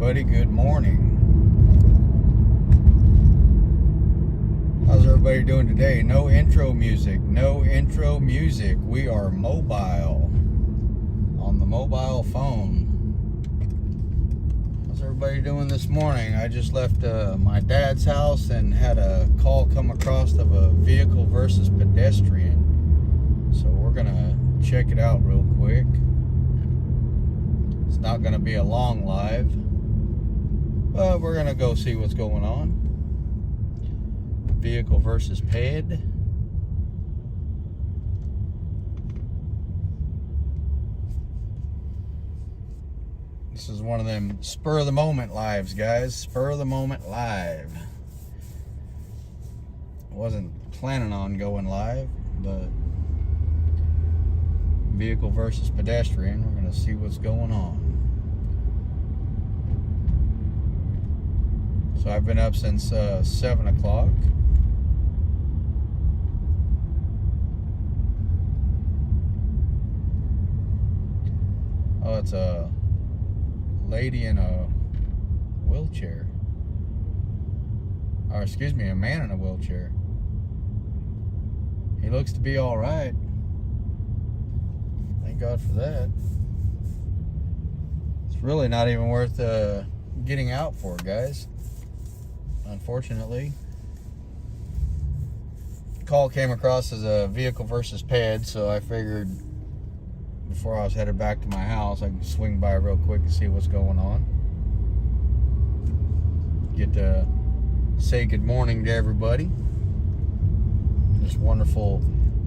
everybody. Good morning. How's everybody doing today? No intro music. No intro music. We are mobile. On the mobile phone. How's everybody doing this morning? I just left my dad's house and had a call come across of a vehicle versus pedestrian. So we're going to check it out real quick. It's not going to be a long live, but we're going to go see what's going on. Vehicle versus ped. This is one of them spur of the moment lives, guys. Spur of the moment live. I wasn't planning on going live, but vehicle versus pedestrian. We're going to see what's going on. So I've been up since 7 o'clock. Oh, it's a lady in a wheelchair. Or excuse me, a man in a wheelchair. He looks to be all right. Thank God for that. It's really not even worth getting out for, guys. Unfortunately. The call came across as a vehicle versus ped, so I figured before I was headed back to my house, I could swing by real quick and see what's going on. Get to say good morning to everybody. This wonderful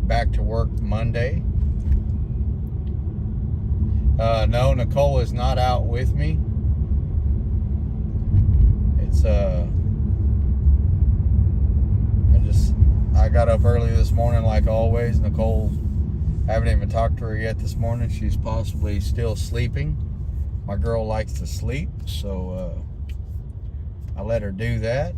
back to work Monday. No, Nicole is not out with me. It's I got up early this morning like always. Nicole, I haven't even talked to her yet this morning. She's possibly still sleeping. My girl likes to sleep, so I let her do that.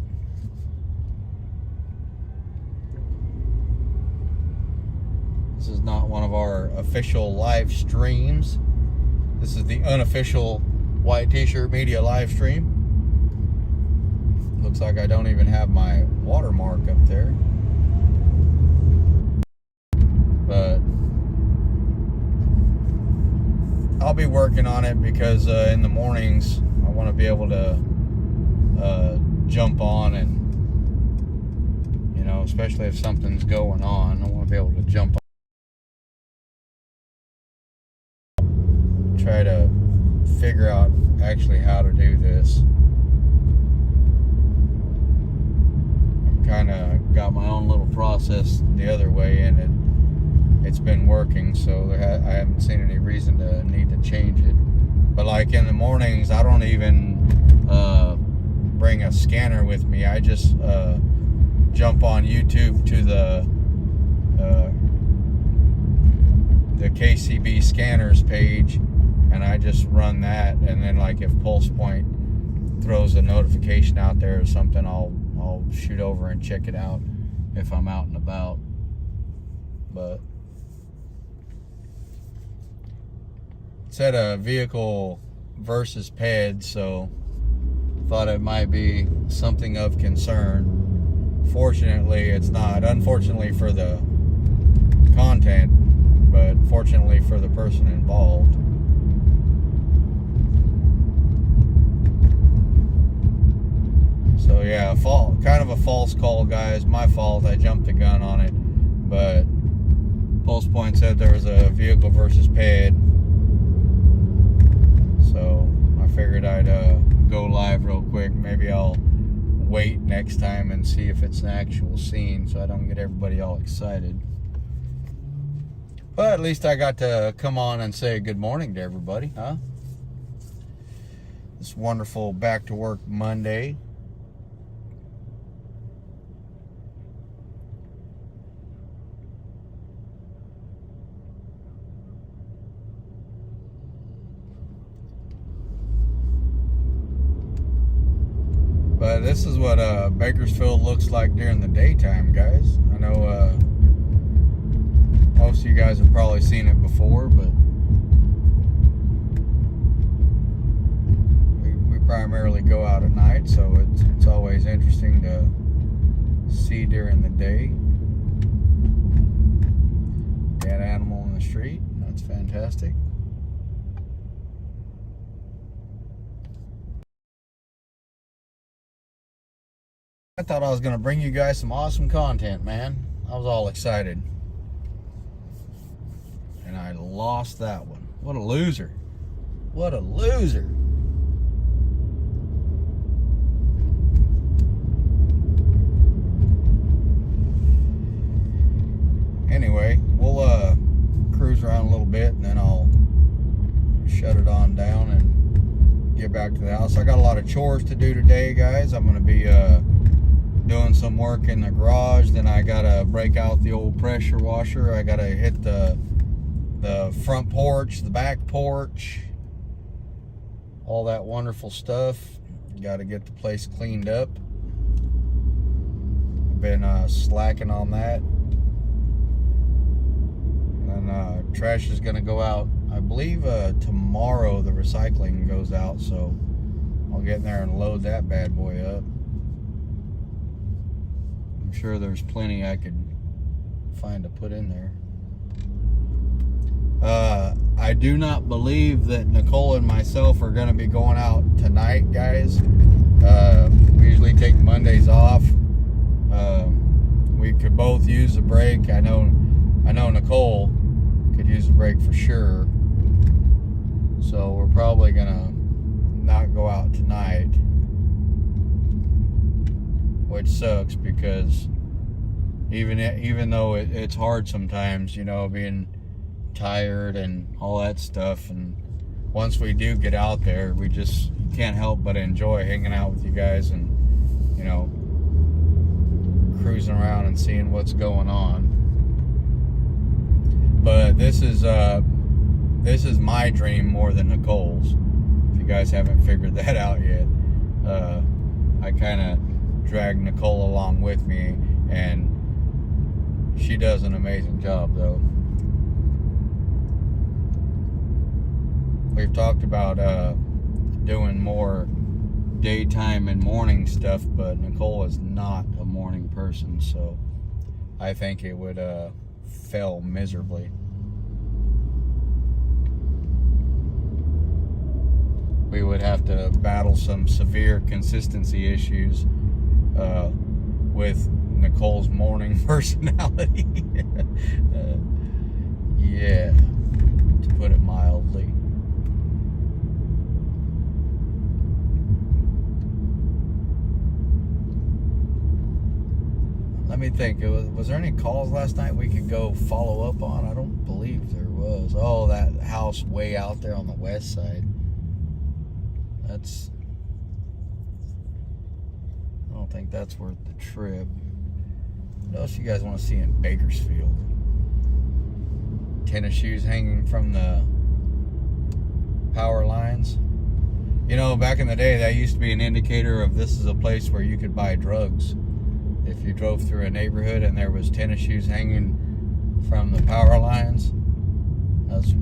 This is not one of our official live streams. This is the unofficial White T-Shirt Media live stream. Looks like I don't even have my watermark up there. But I'll be working on it because in the mornings I want to be able to jump on and, you know, especially if something's going on, I want to be able to jump on. Try to figure out actually how to do this. I've kind of got my own little process the other way, and it's been working, so I haven't seen any reason to need to change it. But like in the mornings, I don't even bring a scanner with me. I just jump on YouTube to the KCB scanners page, and I just run that. And then like if Pulse Point throws a notification out there or something, I'll shoot over and check it out if I'm out and about. But it said a vehicle versus ped, so thought it might be something of concern. Fortunately, it's not. Unfortunately for the content, but fortunately for the person involved. So yeah, kind of a false call, guys. My fault. I jumped the gun on it, but Pulse Point said there was a vehicle versus ped. So I figured I'd go live real quick. Maybe I'll wait next time and see if it's an actual scene so I don't get everybody all excited. But at least I got to come on and say good morning to everybody, huh? This wonderful back to work Monday. But this is what Bakersfield looks like during the daytime, guys. I know most of you guys have probably seen it before, but we primarily go out at night, so it's always interesting to see during the day. Dead animal in the street. That's fantastic. I thought I was going to bring you guys some awesome content, man. I was all excited. And I lost that one. What a loser. What a loser. Anyway, we'll cruise around a little bit and then I'll shut it on down and get back to the house. I got a lot of chores to do today, guys. I'm going to be doing some work in the garage. Then I gotta break out the old pressure washer. I gotta hit the front porch, the back porch, all that wonderful stuff. Gotta get the place cleaned up. I've been slacking on that. And trash is gonna go out, I believe tomorrow. The recycling goes out, so I'll get in there and load that bad boy up. I'm sure there's plenty I could find to put in there. I do not believe that Nicole and myself are going to be going out tonight, guys. We usually take Mondays off. We could both use a break. I know Nicole could use a break for sure. So we're probably going to not go out tonight. Which sucks, because even though it's hard sometimes, you know, being tired and all that stuff, and once we do get out there, we just can't help but enjoy hanging out with you guys and, you know, cruising around and seeing what's going on. But this is my dream more than Nicole's. If you guys haven't figured that out yet, I kind of drag Nicole along with me, and she does an amazing job, though. We've talked about doing more daytime and morning stuff, but Nicole is not a morning person, so I think it would fail miserably. We would have to battle some severe consistency issues with Nicole's morning personality. Yeah, to put it mildly. Let me think. Was there any calls last night we could go follow up on? I don't believe there was. Oh, that house way out there on the west side. I don't think that's worth the trip. What else you guys want to see in Bakersfield? Tennis shoes hanging from the power lines. You know, back in the day, that used to be an indicator of this is a place where you could buy drugs. If you drove through a neighborhood and there was tennis shoes hanging from the power lines, that's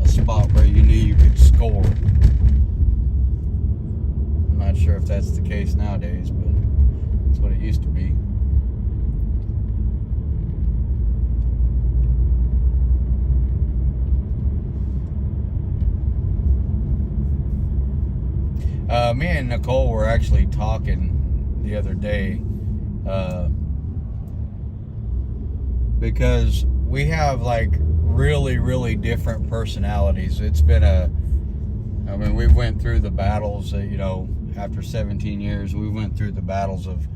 a spot where you knew you could score. I'm not sure if that's the case nowadays, but that's what it used to be. Me and Nicole were actually talking the other day, because we have like really different personalities. It's been I mean, we went through the battles, you know, after 17 years, we went through the battles of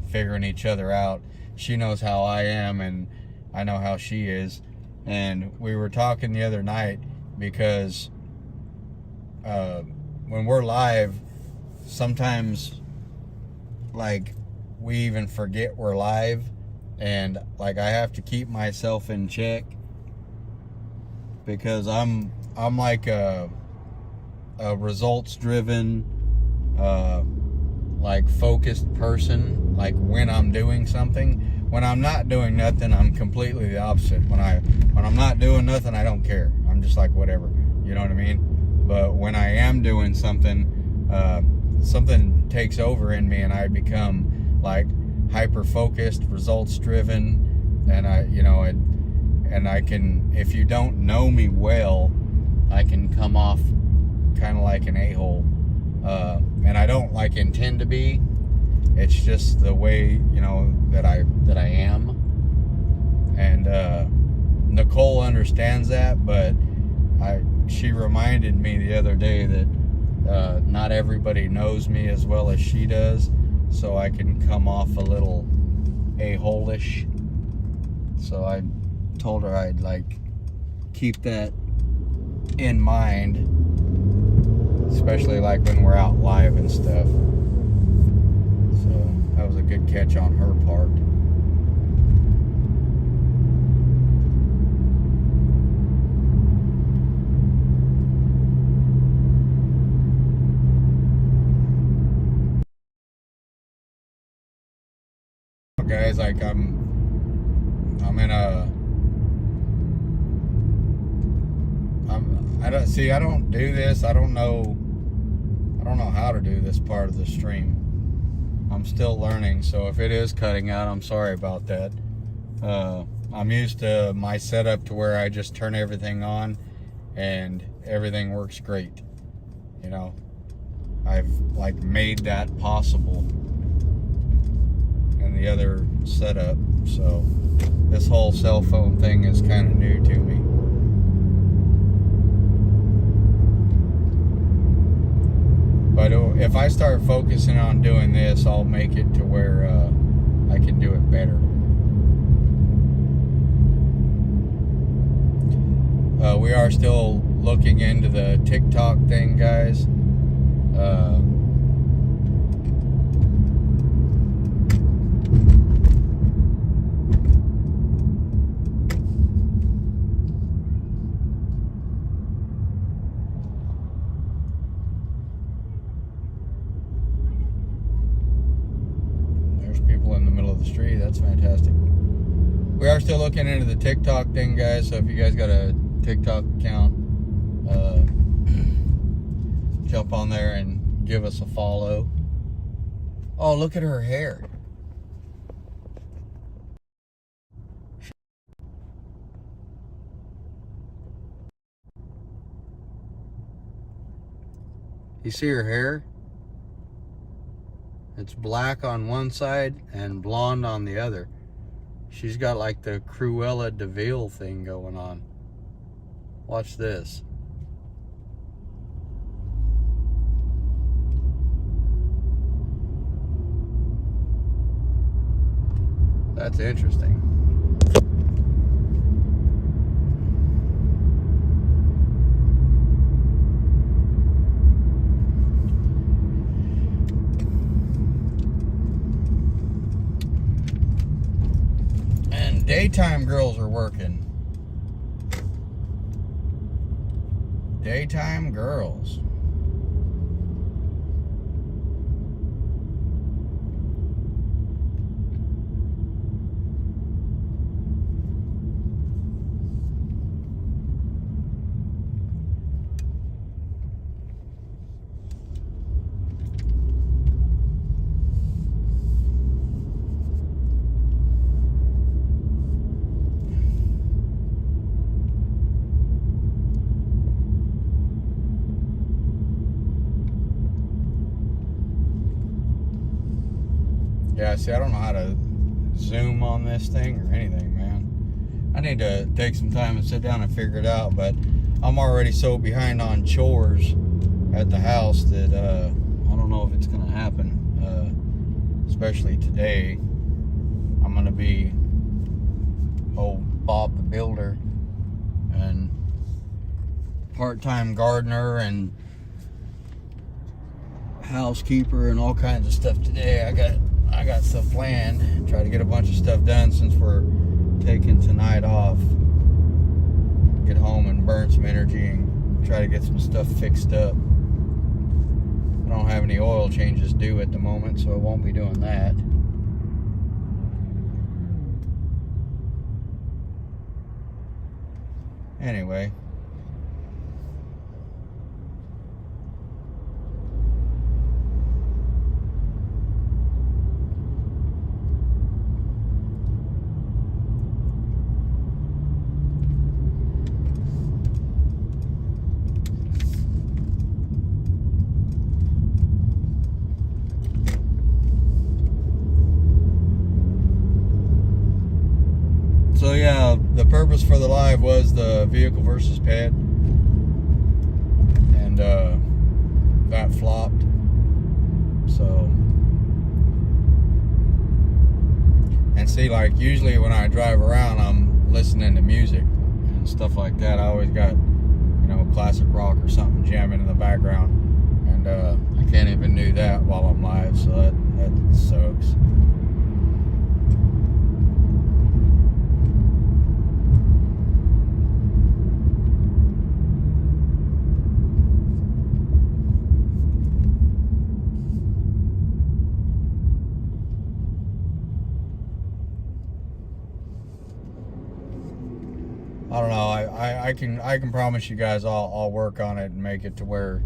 figuring each other out. She knows how I am, and I know how she is. And we were talking the other night because when we're live, sometimes like we even forget we're live, and like I have to keep myself in check because I'm like a results driven, like focused person. Like when I'm doing something, when I'm not doing nothing, I'm completely the opposite. When I'm not doing nothing, I don't care. I'm just like whatever, you know what I mean? But when I am doing something, something takes over in me and I become like hyper focused, results driven, and I can, if you don't know me well, I can come off kind of like an a-hole, and I don't like intend to be. It's just the way, that I am, and Nicole understands that, but she reminded me the other day that not everybody knows me as well as she does, so I can come off a little a-hole-ish. So I told her I'd like keep that in mind, especially like when we're out live and stuff. So that was a good catch on her part. Guys, like I'm in a I don't do this. I don't know how to do this part of the stream. I'm still learning, so if it is cutting out, I'm sorry about that. I'm used to my setup to where I just turn everything on and everything works great. I've like made that possible in the other setup, so this whole cell phone thing is kind of new to me. But if I start focusing on doing this, I'll make it to where I can do it better. We are still looking into the TikTok thing, guys. The street. That's fantastic. We are still looking into the TikTok thing, guys, so if you guys got a TikTok account, jump on there and give us a follow. Oh, look at her hair. You see her hair? It's black on one side and blonde on the other. She's got like the Cruella de Vil thing going on. Watch this. That's interesting. Daytime girls are working. Daytime girls. Yeah, see, I don't know how to zoom on this thing or anything, man. I need to take some time and sit down and figure it out, but I'm already so behind on chores at the house that I don't know if it's going to happen, especially today. I'm going to be old Bob the Builder and part-time gardener and housekeeper and all kinds of stuff today. I got stuff planned. Try to get a bunch of stuff done since we're taking tonight off. Get home and burn some energy and try to get some stuff fixed up. I don't have any oil changes due at the moment, so I won't be doing that. Anyway. yeah, the purpose for the live was the vehicle versus pet, and that flopped. So, and see, like usually when I drive around, I'm listening to music and stuff like that. I always got, you know, classic rock or something jamming in the background, and I can't even do that while I'm live, so that sucks. I don't know. I can promise you guys I'll work on it and make it to where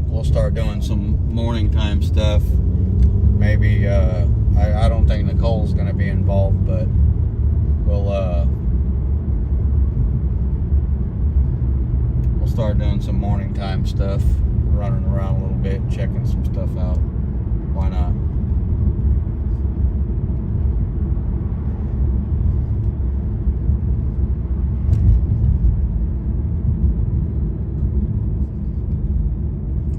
we'll start doing some morning time stuff. Maybe I don't think Nicole's gonna be involved, but we'll start doing some morning time stuff, running around a little bit, checking some stuff out. Why not?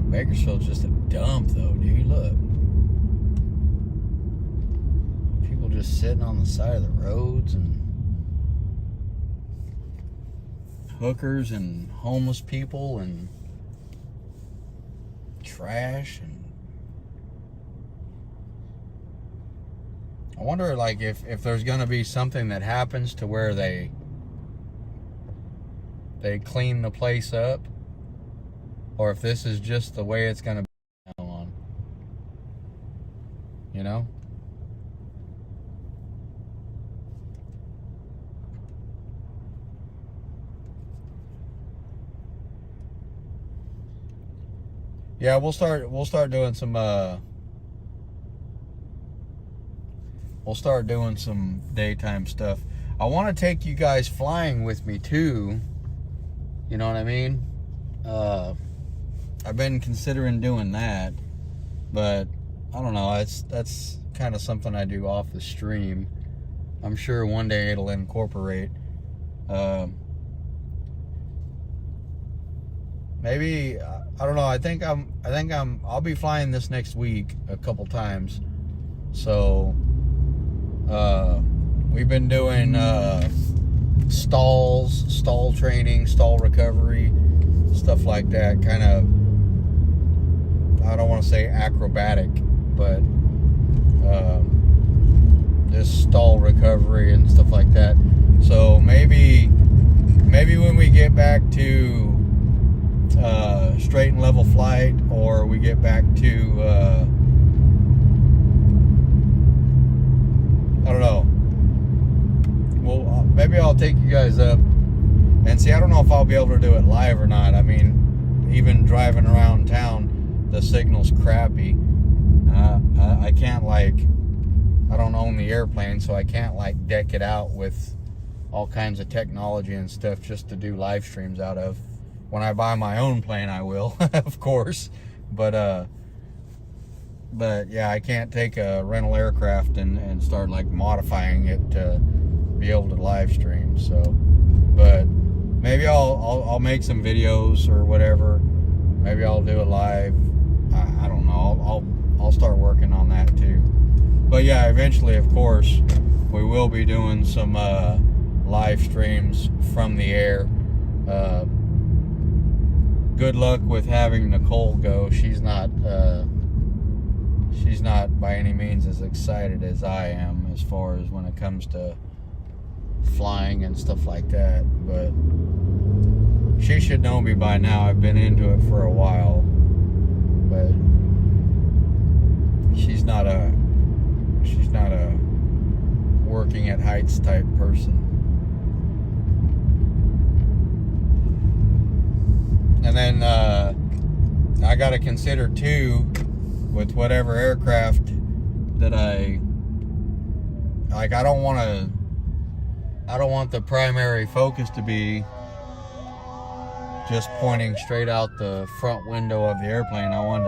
Bakersfield's just a dump though, dude. Look. People just sitting on the side of the roads, and hookers and homeless people and trash. And I wonder, like, if there's gonna be something that happens to where they clean the place up, or if this is just the way it's gonna be now on, you know? Yeah, we'll start doing some daytime stuff. I want to take you guys flying with me too. You know what I mean? I've been considering doing that, but I don't know. That's kind of something I do off the stream. I'm sure one day it'll incorporate. Maybe I don't know. I think I'll be flying this next week a couple times. So we've been doing stall training, stall recovery, stuff like that. Kind of, I don't want to say acrobatic, but just stall recovery and stuff like that. So maybe when we get back to straight and level flight, or we get back to I don't know. Well, maybe I'll take you guys up and see. I don't know if I'll be able to do it live or not. I mean, even driving around town, the signal's crappy. I can't, like, I don't own the airplane, so I can't, like, deck it out with all kinds of technology and stuff just to do live streams out of. When I buy my own plane, I will, of course. But yeah, I can't take a rental aircraft and start, like, modifying it to be able to live stream. So, but maybe I'll make some videos or whatever. Maybe I'll do it live. I don't know. I'll start working on that too. But yeah, eventually, of course, we will be doing some live streams from the air. Good luck with having Nicole go. She's not by any means as excited as I am as far as when it comes to flying and stuff like that. But she should know me by now. I've been into it for a while. But she's not a working at heights type person. And then I got to consider too, with whatever aircraft that I don't want the primary focus to be just pointing straight out the front window of the airplane. I want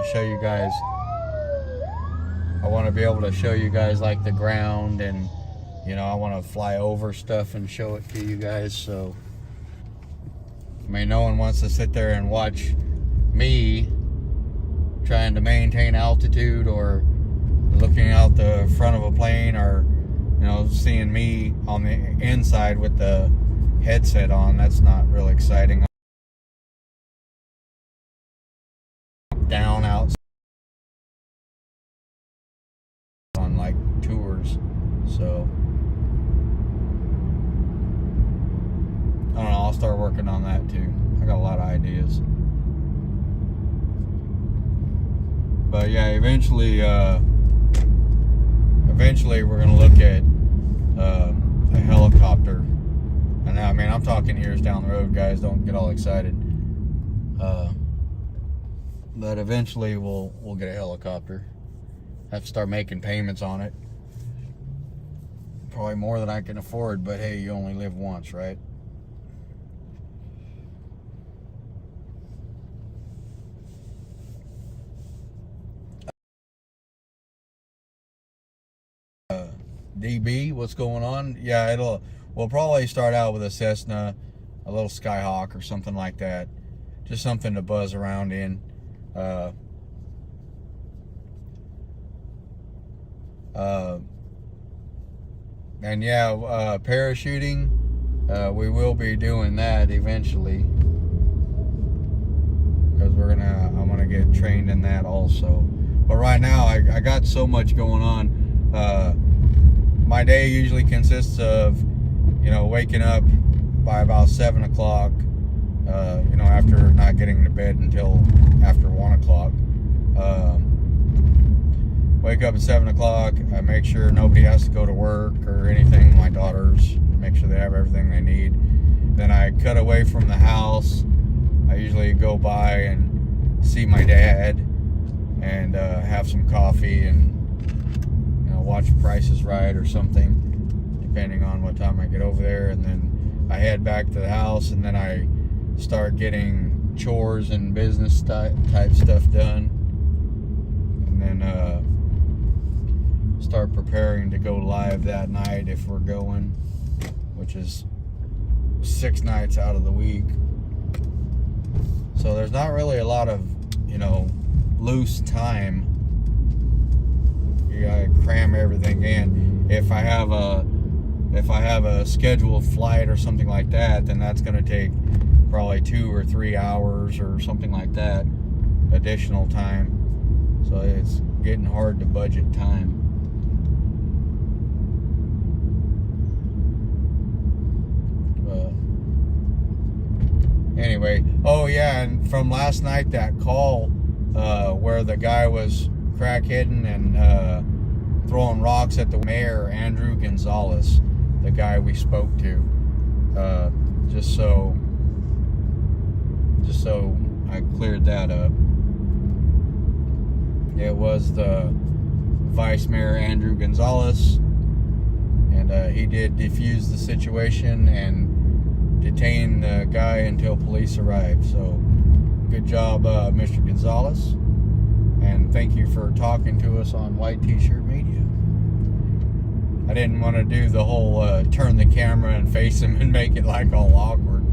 to be able to show you guys like the ground and You know, I want to fly over stuff and show it to you guys. So, I mean, no one wants to sit there and watch me trying to maintain altitude or looking out the front of a plane, or, you know, seeing me on the inside with the headset on. That's not real exciting. Down out on like tours, so I don't know, I'll start working on that too. I got a lot of ideas. But yeah, eventually we're gonna look at a helicopter. And I mean, I'm talking years down the road, guys. Don't get all excited. But eventually we'll get a helicopter. Have to start making payments on it. Probably more than I can afford, but hey, you only live once, right? DB, what's going on? Yeah, we'll probably start out with a Cessna, a little Skyhawk or something like that. Just something to buzz around in. And yeah, parachuting, we will be doing that eventually, because I'm gonna get trained in that also. But right now, I got so much going on. My day usually consists of, you know, waking up by about 7 o'clock, you know, after not getting to bed until after 1 o'clock. Wake up at 7 o'clock. I make sure nobody has to go to work or anything. My daughters, make sure they have everything they need. Then I cut away from the house. I usually go by and see my dad and have some coffee and, you know, watch Price is Right or something, depending on what time I get over there. And then I head back to the house, and then I start getting chores and business type stuff done. And then start preparing to go live that night if we're going, which is 6 nights out of the week. So there's not really a lot of, you know, loose time. You gotta cram everything in. If I have a scheduled flight or something like that, then that's gonna take probably 2 or 3 hours or something like that, additional time. So it's getting hard to budget time. Anyway, oh yeah, and from last night, that call where the guy was crackheading and throwing rocks at the mayor, Andrew Gonzalez, the guy we spoke to, just so I cleared that up. It was the Vice Mayor Andrew Gonzalez, and he did defuse the situation and detain the guy until police arrived. So good job, Mr. Gonzalez, and thank you for talking to us on White T-Shirt Media. I didn't want to do the whole turn the camera and face him and make it like all awkward,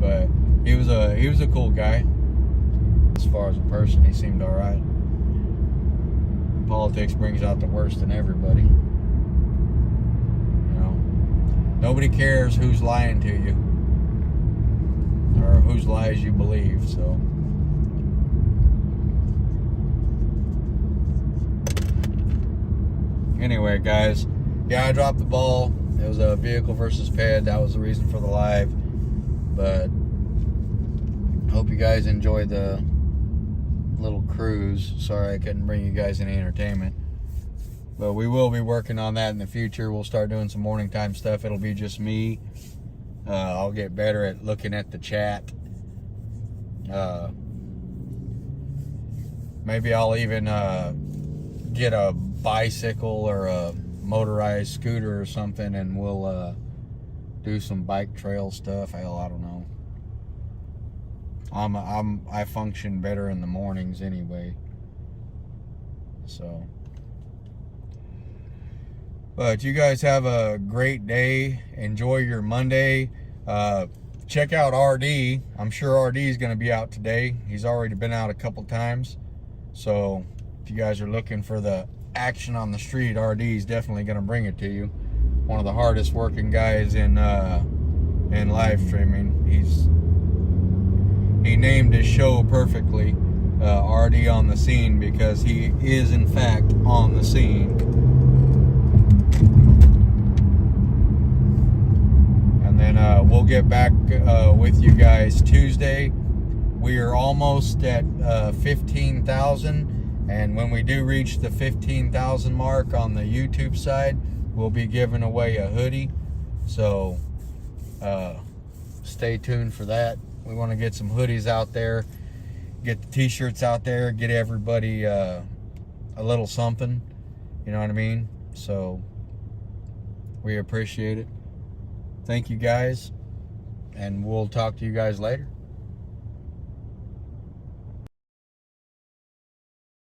but he was a cool guy. As far as a person, he seemed all right. Politics brings out the worst in everybody. You know, nobody cares who's lying to you or whose lies you believe. So anyway, guys, yeah, I dropped the ball. It was a vehicle versus ped. That was the reason for the live. But hope you guys enjoyed the little cruise. Sorry I couldn't bring you guys any entertainment, but we will be working on that in the future. We'll start doing some morning time stuff. It'll be just me. I'll get better at looking at the chat. Maybe I'll even get a bicycle or a motorized scooter or something, and we'll do some bike trail stuff. Hell, I don't know. I function better in the mornings anyway. So But you guys have a great day. Enjoy your Monday. Check out RD. I'm sure RD is going to be out today. He's already been out a couple times. So if you guys are looking for the action on the street, RD is definitely going to bring it to you. One of the hardest working guys in live streaming. He named his show perfectly, RD on the scene, because he is in fact on the scene. And then we'll get back with you guys Tuesday. We are almost at 15,000, and when we do reach the 15,000 mark on the YouTube side, we'll be giving away a hoodie. So stay tuned for that. We want to get some hoodies out there, get the t-shirts out there, get everybody a little something, you know what I mean? So we appreciate it. Thank you guys, and we'll talk to you guys later.